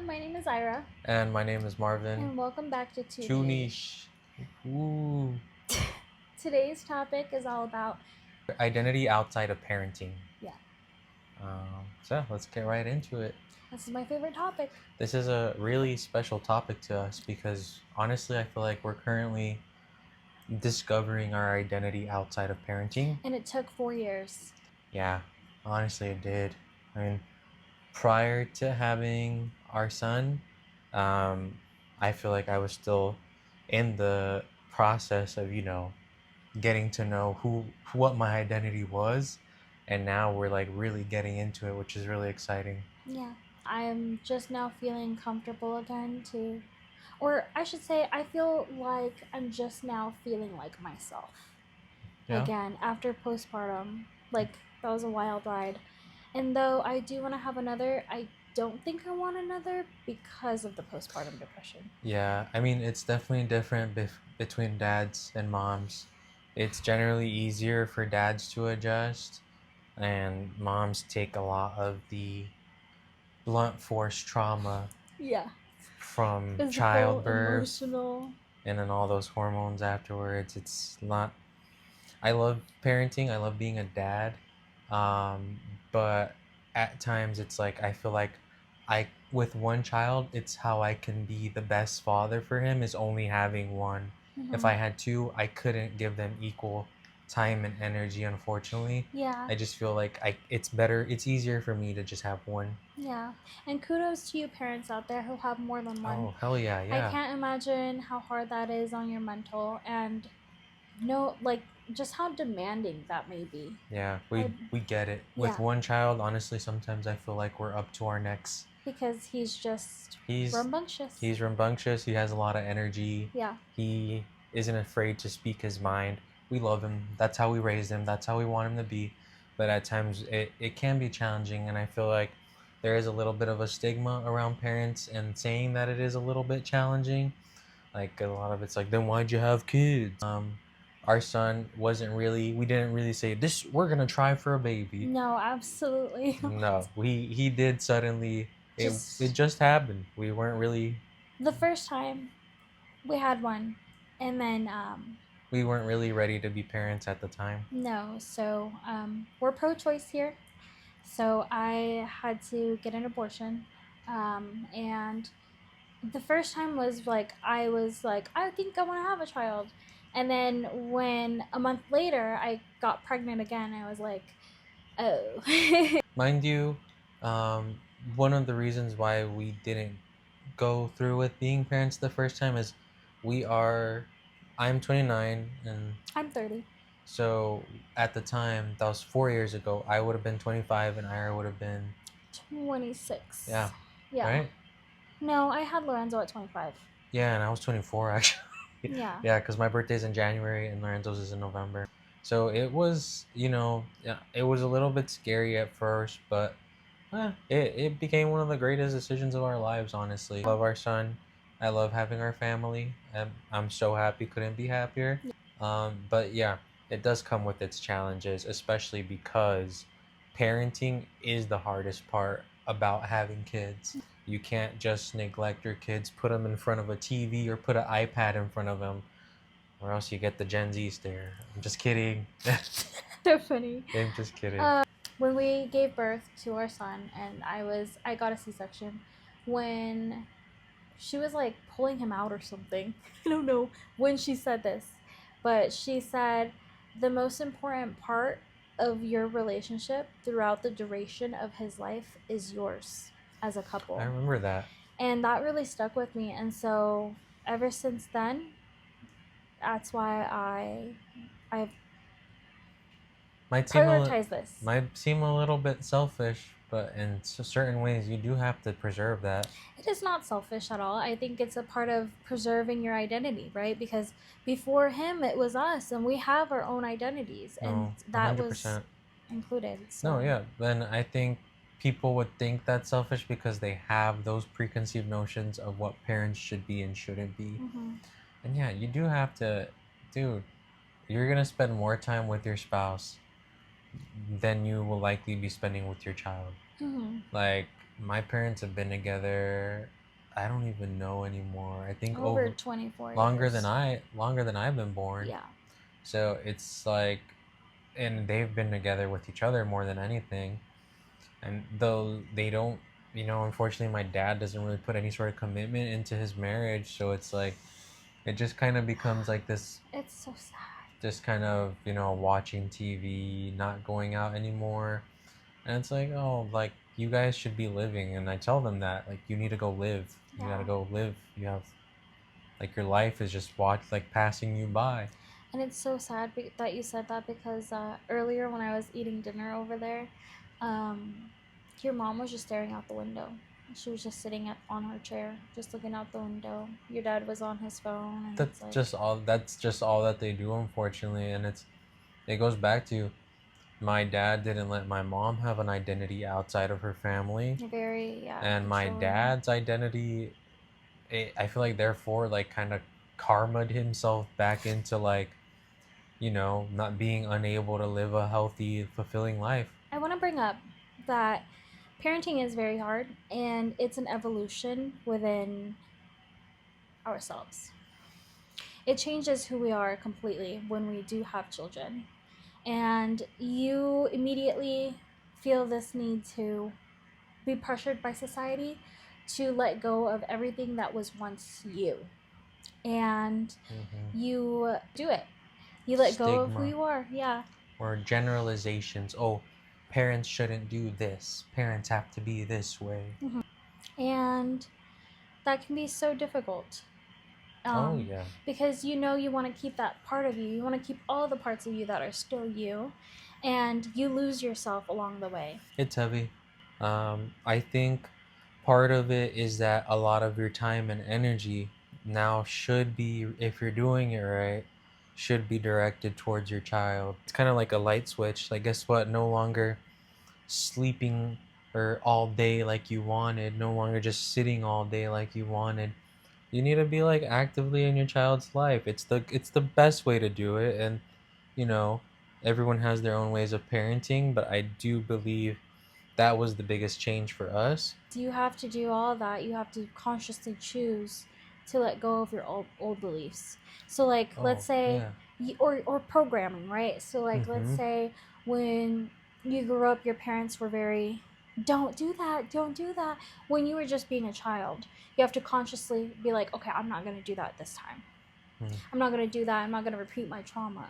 my name is Ira, And my name is Marvin. and welcome back to Too Too Niche. niche. Ooh. Today's topic is all about Identity outside of parenting. Yeah. So let's get right into it. This is my favorite topic. This is a really special topic to us because honestly, I feel like we're currently discovering our identity outside of parenting. And it took 4 years. Yeah, honestly, it did. I mean, prior to having our son, I feel like I was still in the process of, getting to know what my identity was, and now we're like really getting into it, which is really exciting. Yeah. I'm just now feeling comfortable again or I should say, I feel like I'm just now feeling like myself. Yeah. Again, after postpartum. Like, that was a wild ride. And though I do want to have another, I don't think I want another because of the postpartum depression. Yeah, I mean, it's definitely different between dads and moms. It's generally easier for dads to adjust, and moms take a lot of the blunt force trauma Yeah. from Physical, childbirth emotional. and then all those hormones afterwards. It's not. I love parenting. I love being a dad, but at times it's like I feel like I with one child, it's how I can be the best father for him is only having one. If I had two, I couldn't give them equal time and energy, unfortunately. Yeah. I just feel like it's easier for me to just have one. Yeah. And kudos to you parents out there who have more than one. Oh, hell yeah, yeah. I can't imagine how hard that is on your mental and just how demanding that may be. Yeah, we get it. Yeah. With one child, honestly, sometimes I feel like we're up to our necks. Because he's just He's rambunctious. He's rambunctious. He has a lot of energy. Yeah. He isn't afraid to speak his mind. We love him. That's how we raised him. That's how we want him to be. But at times it can be challenging, and I feel like there is a little bit of a stigma around parents and saying that it is a little bit challenging. Like a lot of it's like, then why'd you have kids? Our son we didn't really say this, we're gonna try for a baby. No, absolutely. No, he did suddenly. It Just just happened. We weren't really the first time we had one, and then we weren't really ready to be parents at the time. no, so we're pro-choice here, so I had to get an abortion, and the first time was like I think I want to have a child, and then when a month later I got pregnant again, I was like, oh. Mind you, one of the reasons why we didn't go through with being parents the first time is I'm 29 and I'm 30. So at the time, that was 4 years ago, I would have been 25 and Ira would have been 26. Yeah. Yeah. Right? No, I had Lorenzo at 25. Yeah, and I was 24 actually. Yeah. Yeah, because my birthday's in January and Lorenzo's is in November. So it was, it was a little bit scary at first, but it became one of the greatest decisions of our lives, honestly. I love our son. I love having our family. I'm so happy, couldn't be happier. But yeah, it does come with its challenges, especially because parenting is the hardest part about having kids. You can't just neglect your kids, put them in front of a TV or put an iPad in front of them, or else you get the Gen Z stare. I'm just kidding. They're funny. I'm just kidding. When we gave birth to our son, and I got a C-section, when she was like pulling him out or something. I don't know when she said this, but she said the most important part of your relationship throughout the duration of his life is yours as a couple. I remember that. And that really stuck with me. And so ever since then, that's why I've prioritized this. Might seem a little bit selfish, but in certain ways, you do have to preserve that. It is not selfish at all. I think it's a part of preserving your identity, right? Because before him, it was us, and we have our own identities, and that 100%. Was included. So. No, yeah. Then I think people would think that's selfish because they have those preconceived notions of what parents should be and shouldn't be. Mm-hmm. And yeah, you do have to, dude, you're going to spend more time with your spouse than you will likely be spending with your child. Mm-hmm. Like, my parents have been together I don't even know anymore. I think Over over 24 longer years. than I've been born. Yeah. So it's like, and they've been together with each other more than anything. And though they don't, unfortunately, my dad doesn't really put any sort of commitment into his marriage. So it's like, it just kind of becomes like this, It's so sad. just kind of, watching TV, not going out anymore. And it's like, oh, like, you guys should be living. And I tell them that, like, you need to go live. You got to Yeah. go live. You have, like, your life is just like passing you by. And it's so sad that you said that because earlier when I was eating dinner over there, um, your mom was just staring out the window. She was just sitting on her chair, just looking out the window. Your dad was on his phone, and it's like That's just all that they do, unfortunately. And it goes back to, my dad didn't let my mom have an identity outside of her family, very, yeah, and my controlling. dad's identity, I feel like, therefore, like, kind of karmaed himself back into, like, not being unable to live a healthy, fulfilling life. I want to bring up that parenting is very hard, and it's an evolution within ourselves. It changes who we are completely when we do have children. And you immediately feel this need to be pressured by society to let go of everything that was once you. And you do it. You let go of who Stigma you are. Yeah. or generalizations. Oh, parents shouldn't do this. Parents have to be this way. And that can be so difficult. Oh yeah. Because you want to keep that part of you. You want to keep all the parts of you that are still you. And you lose yourself along the way. It's heavy. I think part of it is that a lot of your time and energy now should be, if you're doing it right, should be directed towards your child. It's kind of like a light switch. Like, guess what? No longer sleeping or all day like you wanted, no longer just sitting all day like you wanted. You need to be, like, actively in your child's life. It's the best way to do it. And you know everyone has their own ways of parenting, but I do believe that was the biggest change for us. You have to do all that. You have to consciously choose to let go of your old beliefs. So like Oh let's say yeah. or programming, right? So like let's Mm-hmm. say when you grew up your parents were very don't do that, don't do that. When you were just being a child, you have to consciously be like, okay, I'm not going to do that this time. Mm. I'm not going to do that. I'm not going to repeat my trauma.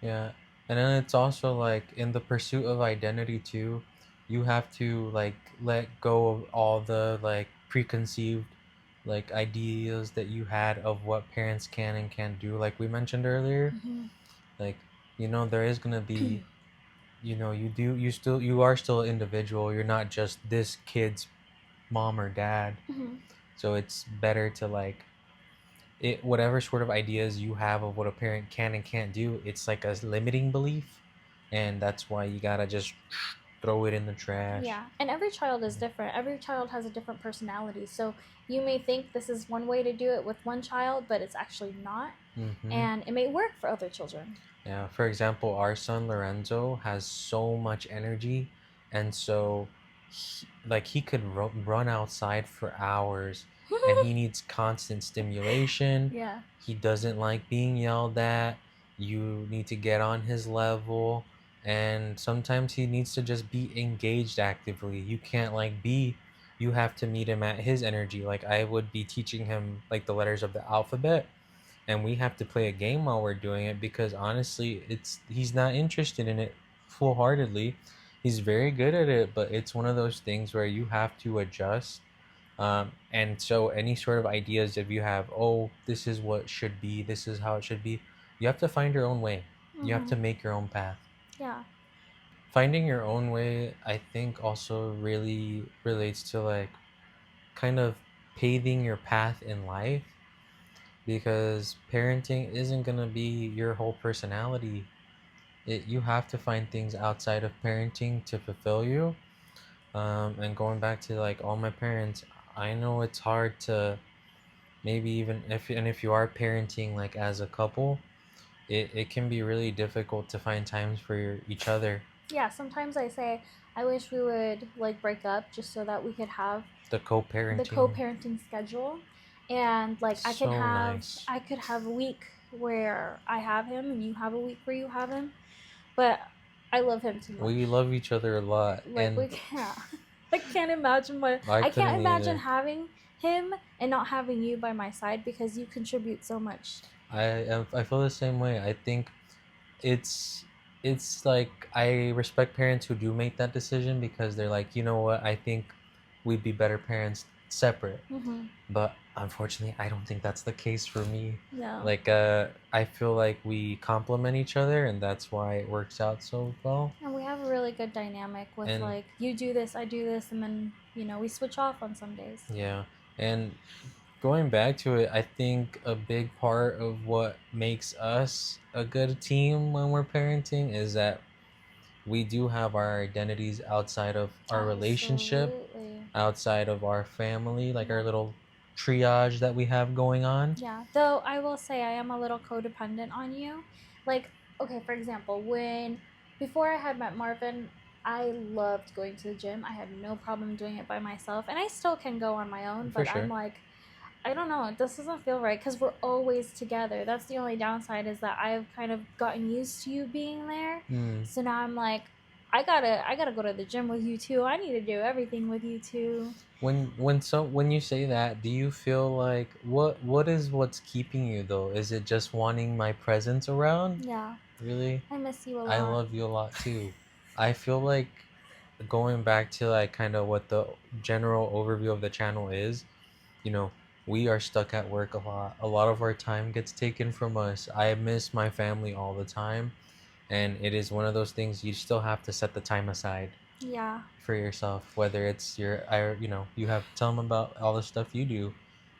Yeah. And then it's also like, in the pursuit of identity too, you have to, like, let go of all the, like, preconceived, like, ideas that you had of what parents can and can't do, like we mentioned earlier. Mm-hmm. Like, there is going to be, you are still an individual. You're not just this kid's mom or dad. Mm-hmm. So it's better to, like, whatever sort of ideas you have of what a parent can and can't do, it's like a limiting belief, and that's why you gotta just throw it in the trash. Yeah, and every child is different. Every child has a different personality. So you may think this is one way to do it with one child, but it's actually not. Mm-hmm. And it may work for other children. Yeah, for example, our son Lorenzo has so much energy, and so he could run outside for hours, and he needs constant stimulation. Yeah. He doesn't like being yelled at. You need to get on his level, and sometimes he needs to just be engaged actively. You can't, like, you have to meet him at his energy. Like, I would be teaching him, like, the letters of the alphabet, and we have to play a game while we're doing it, because honestly, he's not interested in it full-heartedly. He's very good at it, but it's one of those things where you have to adjust. And so any sort of ideas, if you have, oh, this is what should be, this is how it should be, you have to find your own way. You have to Mm-hmm. make your own path. Yeah. Finding your own way, I think, also really relates to, like, kind of paving your path in life, because parenting isn't going to be your whole personality. You have to find things outside of parenting to fulfill you. And going back to, like, all my parents, I know it's hard to, maybe even if you are parenting, like, as a couple, it can be really difficult to find times for each other. Yeah, sometimes I say I wish we would like break up just so that we could have The the co-parenting, co-parenting schedule, and like so nice. I could have a week where I have him and you have a week where you have him, but I love him too much. We love each other a lot, Like and we can't. I can't imagine I I can't couldn't imagine either. having him and not having you by my side because you contribute so much. I feel the same way. I think it's it's like I respect parents who do make that decision because they're like, you know what, I think we'd be better parents separate. Mm-hmm. But unfortunately, I don't think that's the case for me. Yeah. Like, I feel like we complement each other, and that's why it works out so well. And we have a really good dynamic with And like you do this, I do this, and then we switch off on some days. yeah, and going back to it, I think a big part of what makes us a good team when we're parenting is that we do have our identities outside of our relationship, Absolutely. outside of our family, like Yeah. our little triage that we have going on. Yeah. Though I will say I am a little codependent on you. Like, okay, for example, when before I had met Marvin, I loved going to the gym. I had no problem doing it by myself, and I still can go on my own, For but I'm sure. like, I don't know, this doesn't feel right because we're always together. That's the only downside is that I've kind of gotten used to you being there. Mm. So now I'm like, I gotta go to the gym with you too. I need to do everything with you too. When you say that, do you feel like what's keeping you though? Is it just wanting my presence around? Yeah, Really? I miss you a I lot. love you a lot too. I feel like going back to like kind of what the general overview of the channel is, you know, we are stuck at work a lot. A lot of our time gets taken from us. I miss my family all the time, and it is one of those things you still have to set the time aside Yeah, for yourself, whether it's you have tell them about all the stuff you do,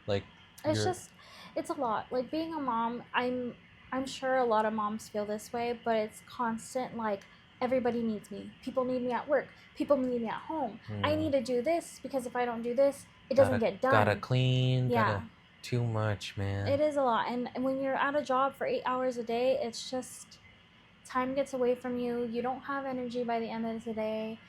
like it's your just it's a lot. Like being a mom, I'm sure a lot of moms feel this way, but it's constant like everybody needs me. People need me at work. People need me at home. I mm, need to do this because if I don't do this, it doesn't gotta get gotta done. clean, Yeah, gotta too much, man. it is a lot. And when you're at a job for 8 hours a day, it's just time gets away from you. You don't have energy by the end of the day.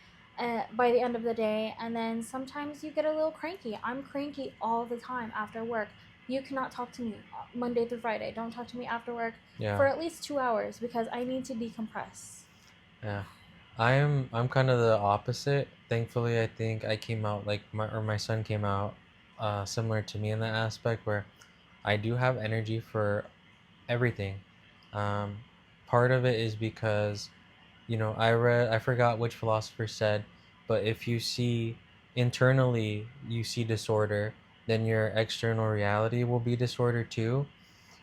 By the end of the day, and then sometimes you get a little cranky. I'm cranky all the time after work. You cannot talk to me Monday through Friday. Don't talk to me after work Yeah, for at least 2 hours because I need to decompress. yeah. I'm kind of the opposite. Thankfully, I think I came out like my son came out similar to me in that aspect where I do have energy for everything. Um, Part of it is because I forgot which philosopher said, but if you see internally you see disorder, then your external reality will be disorder too.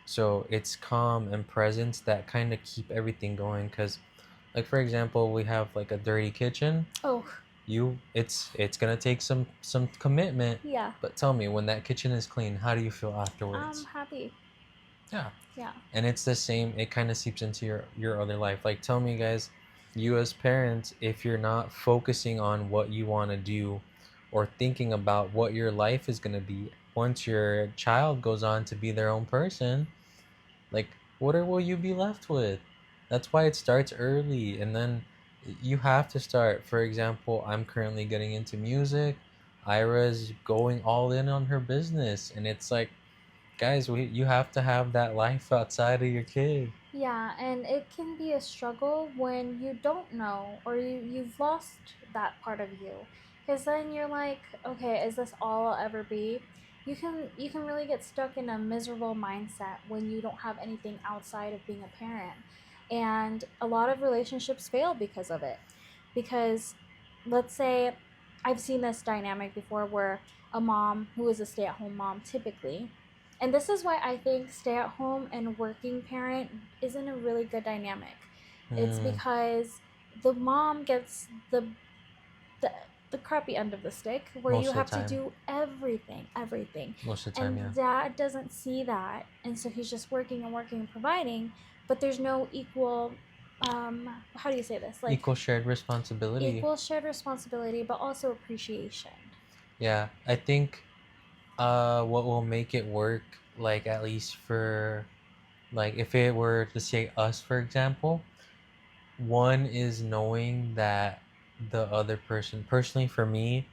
So it's calm and presence that kind of keep everything going. Because, like for example, we have like a dirty kitchen. Oh, It's gonna take some commitment. yeah. But tell me, when that kitchen is clean, how do you feel I'm afterwards? happy. Yeah, Yeah. and it's the same. It kind of seeps into your other life. Like, tell me, guys, you as parents, if you're not focusing on what you want to do or thinking about what your life is going to be once your child goes on to be their own person, like will you be left with? That's why it starts early, and then you have to start. For example, I'm currently getting into music. Ira's going all in on her business, and it's like, guys, you have to have that life outside of your kid. Yeah, and it can be a struggle when you don't know or you've lost that part of you. Because then you're like, okay, is this all I'll ever be? You can really get stuck in a miserable mindset when you don't have anything outside of being a parent. And a lot of relationships fail because of it. Because let's say I've seen this dynamic before where a mom who is a stay-at-home mom typically, and this is why I think stay at home and working parent isn't a really good dynamic. It's Mm, because the mom gets the the crappy end of the stick where you most of the have to time. do everything. Most of the time, And yeah. dad doesn't see that, and so he's just working and working and providing, but there's no equal how do you say this? Like Equal shared responsibility. equal shared responsibility but also appreciation. Yeah, I think what will make it work, like at least for like if it were to say us, for example, One is knowing that the other person, personally for me,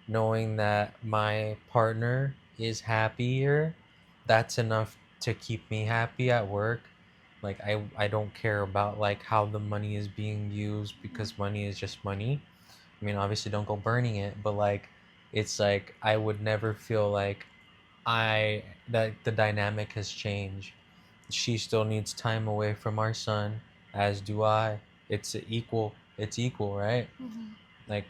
knowing that my partner is happier, that's enough to keep me happy at work. Like I don't care about like how the money is being used, because money is just money. I mean, obviously don't go burning it, but like it's like I would never feel like I that the dynamic has changed. She still needs time away from our son, as do I. It's equal, right? Mm-hmm. Like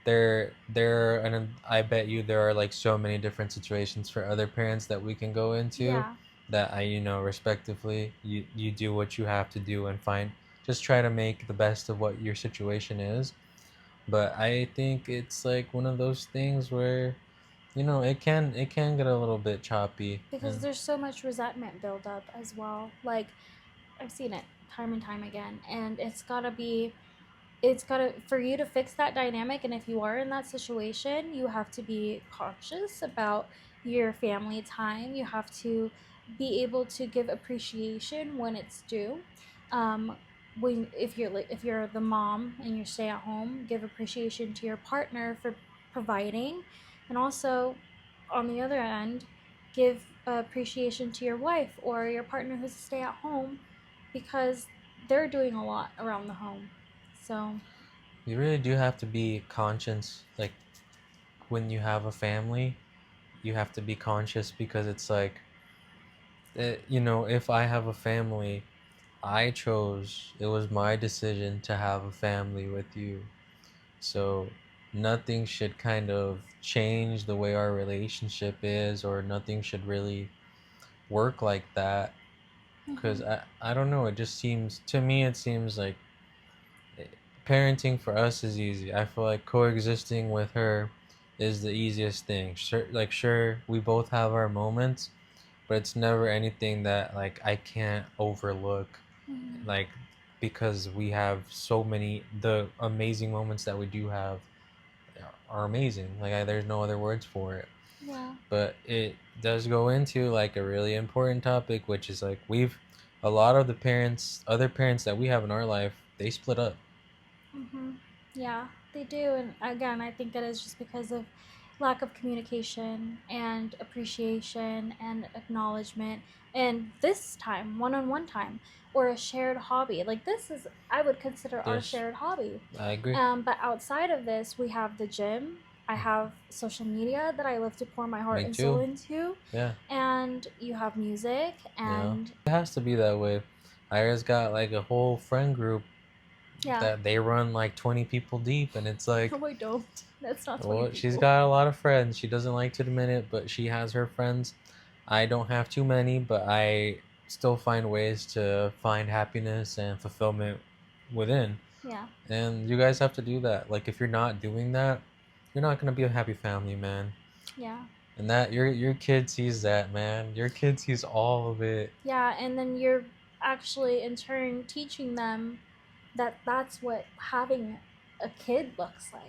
and I bet you there are like so many different situations for other parents that we can go into, Yeah, that respectively, you do what you have to do and find, just try to make the best of what your situation is. But I think it's like one of those things where it can get a little bit choppy. because And there's so much resentment build up as well. Like I've seen it time and time again, and it's gotta for you to fix that dynamic. And if you are in that situation, you have to be conscious about your family time. You have to be able to give appreciation when it's due. um, when if you're the mom and you stay at home, give appreciation to your partner for providing, and also on the other end, give appreciation to your wife or your partner who's a stay at home, because they're doing a lot around the home. So you really do have to be conscious, like when you have a family, you have to be conscious, because it's like, if I have a family, it was my decision to have a family with you. So nothing should kind of change the way our relationship is, or nothing should really work like that. Because mhm. I don't know, it just seems, to me, it seems like parenting for us is easy. I feel like coexisting with her is the easiest thing. Sure, like sure, we both have our moments, but it's never anything that like I can't overlook. Mhm. Like, because we have so many, the amazing moments that we do have are amazing. Like there's no other words for it. Yeah. But it does go into like a really important topic, which is like a lot of the other parents that we have in our life, they split up. Mhm. Yeah, they do. And again, I think it is just because of lack of communication and appreciation and acknowledgement. And this time, one-on-one time, or a shared hobby. Like this is, I would consider our This, shared hobby. I agree. But outside of this, we have the gym. I have social media that I love to pour my heart Me and soul too. into, Yeah. and you have music and It has to be that way. I just got like a whole friend group yeah. that they run like 20 people deep, and it's like, No, I don't. That's not 20 well, she's people. got a lot of friends. She doesn't like to admit it, but she has her friends. I don't have too many, but I still find ways to find happiness and fulfillment within. Yeah. And you guys have to do that. Like if you're not doing that, you're not gonna be a happy family, man. Yeah. And that your kid sees that, man. Your kid sees all of it. Yeah, and then you're actually in turn teaching them that that's what having a kid looks like.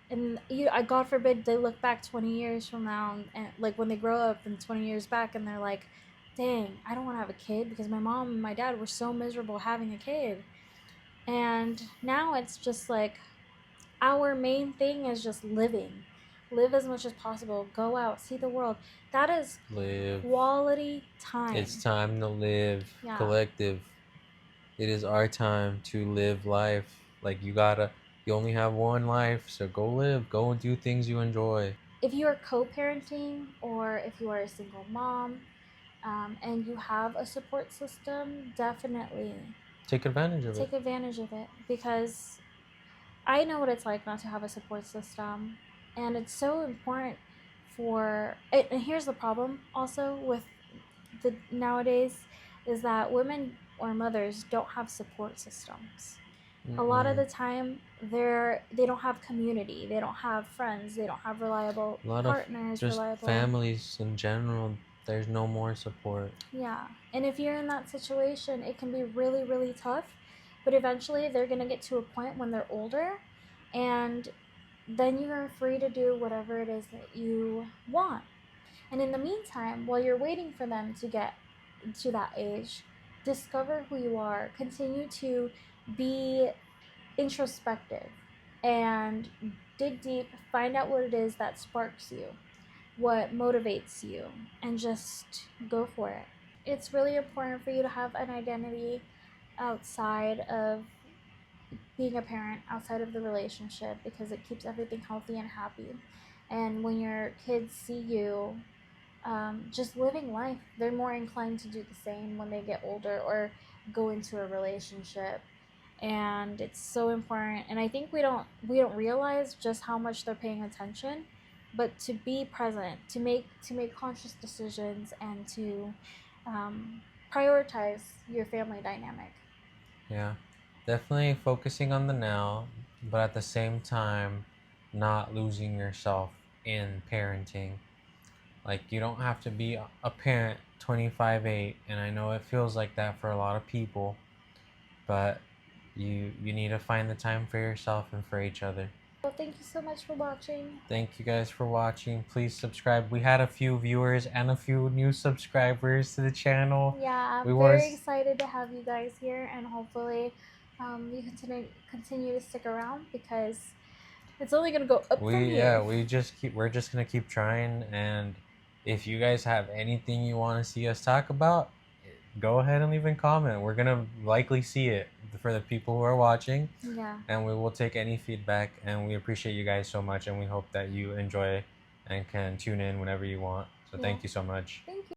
And I God forbid they look back 20 years from now, and like when they grow up and 20 years back, and they're like, "Dang, I don't want to have a kid because my mom and my dad were so miserable having a kid." And now it's just like our main thing is just living. Live as much as possible. Go out, see the world. That is Live. quality It's time. time to live. Yeah. Collective. It is our time to live life. Like you only have one life, so go live. Go and do things you enjoy. If you are co-parenting or if you are a single mom, and you have a support system, definitely Take advantage of it. take advantage of it, because I know what it's like not to have a support system, and it's so important for. And here's the problem also with the nowadays is that women or mothers don't have support systems. A lot of Mm-mm. the time they don't have community, they don't have friends, they don't have reliable A lot of partners, just reliable. families in general, there's no more support. Yeah, and if you're in that situation, it can be really, really tough. But eventually, they're going to get to a point when they're older, and then you're free to do whatever it is that you want. And in the meantime, while you're waiting for them to get to that age, discover who you are. Continue to be introspective and dig deep, find out what it is that sparks you, what motivates you, and just go for it. It's really important for you to have an identity outside of being a parent, outside of the relationship, because it keeps everything healthy and happy. And when your kids see you just living life, they're more inclined to do the same when they get older or go into a relationship. And it's so important. And I think we don't realize just how much they're paying attention, but to be present, to make conscious decisions, and to prioritize your family dynamic. Yeah, definitely focusing on the now, but at the same time, not losing yourself in parenting. Like, you don't have to be a parent 25/8, and I know it feels like that for a lot of people, but you need to find the time for yourself and for each other. Well, thank you so much for watching. Thank you guys for watching. Please subscribe. We had a few viewers and a few new subscribers to the channel. Yeah, We I'm want very excited to have you guys here, and hopefully you continue to stick around, because it's only gonna go up from here. we're just gonna keep trying, and if you guys have anything you want to see us talk about, go ahead and leave a comment. We're gonna likely see it for the people who are watching, Yeah. and we will take any feedback, and we appreciate you guys so much, and we hope that you enjoy and can tune in whenever you want. So Yeah. thank you so much. Thank